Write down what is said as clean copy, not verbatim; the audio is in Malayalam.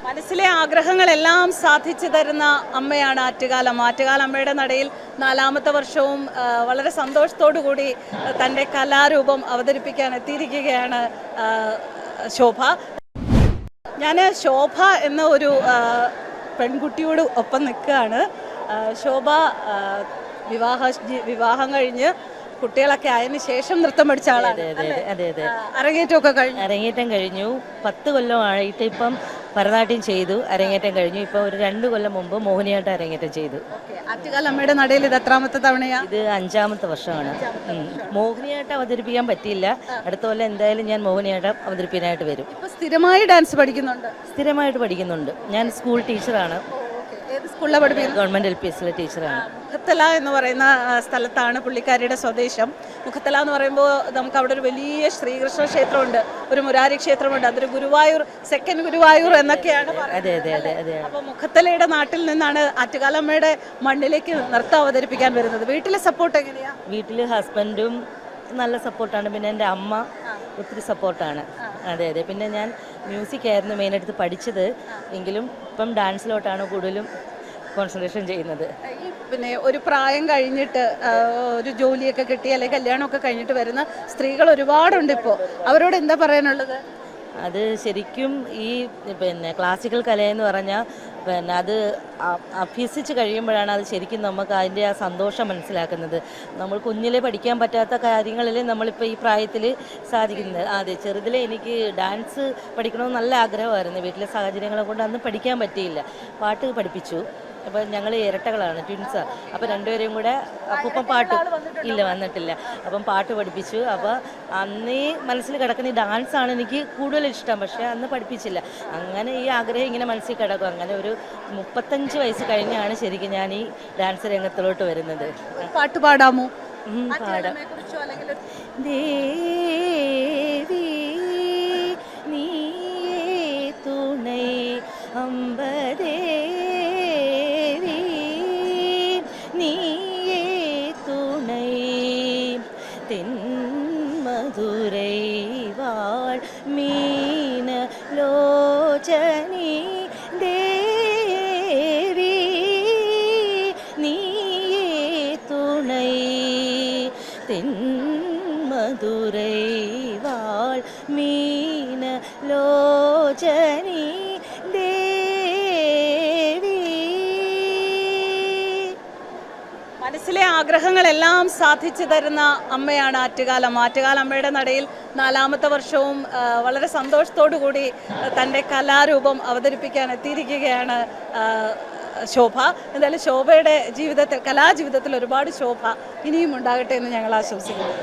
മനസ്സിലെ ആഗ്രഹങ്ങളെല്ലാം സാധിച്ചു തരുന്ന അമ്മയാണ് ആറ്റുകാലം. ആറ്റുകാലമ്മയുടെ നടയിൽ 4ാമത്തെ വർഷവും വളരെ സന്തോഷത്തോടു കൂടി തൻ്റെ കലാരൂപം അവതരിപ്പിക്കാൻ എത്തിയിരിക്കുകയാണ് ശോഭ. ഞാൻ ശോഭ എന്ന ഒരു പെൺകുട്ടിയോട് ഒപ്പം നിൽക്കുകയാണ്. ശോഭ വിവാഹം കഴിഞ്ഞ് കുട്ടികളൊക്കെ ആയതിനു ശേഷം നൃത്തം പഠിച്ച ആളാണ്. അരങ്ങേറ്റം കഴിഞ്ഞു 10 കൊല്ലമായിട്ട് ഇപ്പം ഭരതനാട്യം ചെയ്തു. അരങ്ങേറ്റം കഴിഞ്ഞു. ഇപ്പോൾ ഒരു 2 കൊല്ലം മുമ്പ് മോഹിനിയാട്ടം അരങ്ങേറ്റം ചെയ്തു. ആറ്റുകാലമ്മയുടെ നടയിൽ ഇത് എത്രാമത്തെ തവണയാ? ഇത് 5ാമത്തെ വർഷമാണ്. മോഹിനിയാട്ടം അവതരിപ്പിക്കാൻ പറ്റിയില്ല. അടുത്ത കൊല്ലം എന്തായാലും ഞാൻ മോഹിനിയാട്ടം അവതരിപ്പിക്കാനായിട്ട് വരും. സ്ഥിരമായി ഡാൻസ് പഠിക്കുന്നുണ്ട്? സ്ഥിരമായിട്ട് പഠിക്കുന്നുണ്ട്. ഞാൻ സ്കൂൾ ടീച്ചറാണ്. സ്കൂളിലെ പഠിപ്പിക്കുന്നത് ഗവൺമെന്റ് LPSലെ ടീച്ചറാണ്. മുഖത്തല എന്ന് പറയുന്ന സ്ഥലത്താണ് പുള്ളിക്കാരിയുടെ സ്വദേശം. മുഖത്തല എന്ന് പറയുമ്പോൾ നമുക്ക് അവിടെ ഒരു വലിയ ശ്രീകൃഷ്ണ ക്ഷേത്രമുണ്ട്, ഒരു മുരാരി ക്ഷേത്രമുണ്ട്, അതൊരു ഗുരുവായൂർ, സെക്കൻഡ് ഗുരുവായൂർ എന്നൊക്കെയാണ്. അപ്പോൾ മുഖത്തലയുടെ നാട്ടിൽ നിന്നാണ് ആറ്റുകാലമ്മയുടെ മണ്ണിലേക്ക് നൃത്തം അവതരിപ്പിക്കാൻ വരുന്നത്. വീട്ടിലെ സപ്പോർട്ട് എങ്ങനെയാ? വീട്ടിൽ ഹസ്ബൻഡും നല്ല സപ്പോർട്ടാണ്. പിന്നെ എൻ്റെ അമ്മ ഒത്തിരി സപ്പോർട്ടാണ്. അതെ. പിന്നെ ഞാൻ മ്യൂസിക് ആയിരുന്നു മെയിനായിട്ട് പഠിച്ചത്. എങ്കിലും ഇപ്പം ഡാൻസിലോട്ടാണ് കൂടുതലും കോൺസെൻട്രേഷൻ ചെയ്യുന്നത്. പിന്നെ ഒരു പ്രായം കഴിഞ്ഞിട്ട് ഒരു ജോലിയൊക്കെ കിട്ടി അല്ലെങ്കിൽ കല്യാണമൊക്കെ കഴിഞ്ഞിട്ട് വരുന്ന സ്ത്രീകൾ ഒരുപാടുണ്ട്. ഇപ്പോൾ അവരോട് എന്താ പറയാനുള്ളത്? അത് ശരിക്കും ഈ ക്ലാസിക്കൽ കലയെന്ന് പറഞ്ഞാൽ അത് അഭ്യസിച്ച് കഴിയുമ്പോഴാണ് അത് ശരിക്കും നമുക്ക് അതിൻ്റെ ആ സന്തോഷം മനസ്സിലാക്കുന്നത്. നമ്മൾ കുഞ്ഞിലെ പഠിക്കാൻ പറ്റാത്ത കാര്യങ്ങളിൽ നമ്മളിപ്പോൾ ഈ പ്രായത്തിൽ സാധിക്കുന്നത്. അതെ, ചെറുതിലെ എനിക്ക് ഡാൻസ് പഠിക്കണമെന്ന് നല്ല ആഗ്രഹമായിരുന്നു. വീട്ടിലെ സാഹചര്യങ്ങളെ കൊണ്ട് അന്ന് പഠിക്കാൻ പറ്റിയില്ല. പാട്ട് പഠിപ്പിച്ചു. അപ്പോൾ ഞങ്ങൾ ഇരട്ടകളാണ്, ട്വിൻസാണ്. അപ്പോൾ രണ്ടുപേരെയും കൂടെ അപ്പം വന്നിട്ടില്ല. അപ്പം പാട്ട് പഠിപ്പിച്ചു. അപ്പോൾ അന്നേ മനസ്സിൽ കിടക്കുന്ന ഈ ഡാൻസാണ് എനിക്ക് കൂടുതൽ ഇഷ്ടം. പക്ഷേ അന്ന് പഠിപ്പിച്ചില്ല. അങ്ങനെ ഈ ആഗ്രഹം ഇങ്ങനെ മനസ്സിൽ കിടക്കും. അങ്ങനെ ഒരു 35 വയസ്സ് കഴിഞ്ഞാണ് ശരിക്കും ഞാൻ ഈ ഡാൻസ് രംഗത്തിലോട്ട് വരുന്നത്. പാട്ട് പാടാമോ? പാടാം. ദേവി നീ തുണൈ അമ്പദേ മധുரை വാൾ മീന ലോചനി ദേവി നീ തുണൈ തെൻ മധുரை വാൾ മീന ലോചനി മനസ്സിലെ ആഗ്രഹങ്ങളെല്ലാം സാധിച്ചു തരുന്ന അമ്മയാണ് ആറ്റുകാലം. ആറ്റുകാലമ്മയുടെ നടയിൽ 4ാമത്തെ വർഷവും വളരെ സന്തോഷത്തോടു കൂടി തൻ്റെ കലാരൂപം അവതരിപ്പിക്കാൻ എത്തിയിരിക്കുകയാണ് ശോഭ. എന്തായാലും ശോഭയുടെ ജീവിതത്തിൽ, കലാജീവിതത്തിൽ ഒരുപാട് ശോഭ ഇനിയും ഉണ്ടാകട്ടെ എന്ന് ഞങ്ങൾ ആശംസിക്കുന്നു.